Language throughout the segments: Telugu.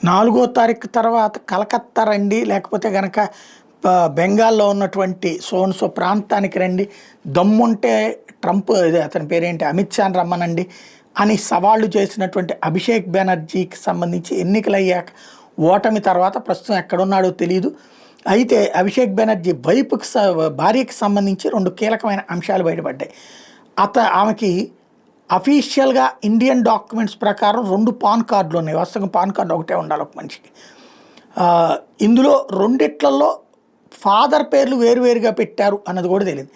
4వ తారీఖు తర్వాత కలకత్తా రండి, లేకపోతే గనక బెంగాల్లో ఉన్నటువంటి సో ప్రాంతానికి రండి, దమ్ముంటే ట్రంప్ అతని పేరేంటి అమిత్ షాని రమ్మనండి అని సవాళ్లు చేసినటువంటి అభిషేక్ బెనర్జీకి సంబంధించి ఎన్నికలయ్యాక ఓటమి తర్వాత ప్రస్తుతం ఎక్కడున్నాడో తెలియదు. అయితే అభిషేక్ బెనర్జీ భార్యకి సంబంధించి 2 కీలకమైన అంశాలు బయటపడ్డాయి. ఆమెకి అఫీషియల్గా ఇండియన్ డాక్యుమెంట్స్ ప్రకారం 2 పాన్ కార్డులు ఉన్నాయి. వాస్తవంగా పాన్ కార్డు ఒకటే ఉండాలి ఒక మనిషికి. ఇందులో రెండిట్లలో ఫాదర్ పేర్లు వేరువేరుగా పెట్టారు అన్నది కూడా తెలియదు.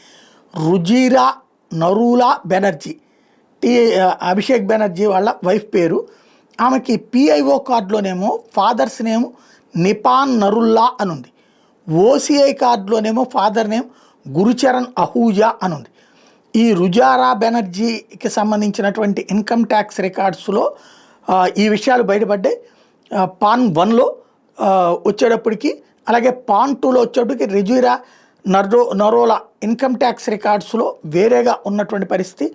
రుజీరా నరూలా బెనర్జీ అభిషేక్ బెనర్జీ వాళ్ళ వైఫ్ పేరు. ఆమెకి పిఐఓ కార్డులోనేమో ఫాదర్స్ నేమ్ నిపాన్ నరుల్లా అని ఉంది. ఓసిఐ కార్డులోనేమో ఫాదర్ నేమ్ గురుచరణ్ అహూజా అని ఉంది. ఈ రుజారా బెనర్జీకి సంబంధించినటువంటి ఇన్కమ్ ట్యాక్స్ రికార్డ్స్లో ఈ విషయాలు బయటపడ్డాయి. పాన్ 1లో వచ్చేటప్పటికి, అలాగే పాన్ 2లో వచ్చేటప్పటికి రుజీరా నరోలా ఇన్కమ్ ట్యాక్స్ రికార్డ్స్లో వేరేగా ఉన్నటువంటి పరిస్థితి.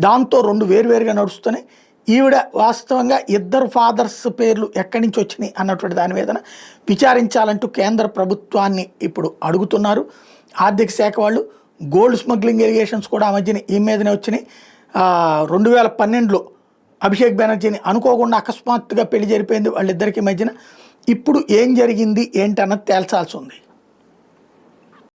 దాంతో 2 వేరువేరుగా నడుస్తున్నాయి. ఈవిడ వాస్తవంగా 2 ఫాదర్స్ పేర్లు ఎక్కడి నుంచి వచ్చినాయి అన్నటువంటి దాని మీద విచారించాలంటూ కేంద్ర ప్రభుత్వాన్ని ఇప్పుడు అడుగుతున్నారు ఆర్థిక శాఖ వాళ్ళు. గోల్డ్ స్మగ్లింగ్ ఎలిగేషన్స్ కూడా ఆ మధ్యన ఈ మీదనే వచ్చినాయి. 2012లో అభిషేక్ బెనర్జీని అనుకోకుండా అకస్మాత్తుగా పెళ్లి జరిపోయింది వాళ్ళిద్దరికి మధ్యన. ఇప్పుడు ఏం జరిగింది ఏంటన్నది తేల్చాల్సి ఉంది.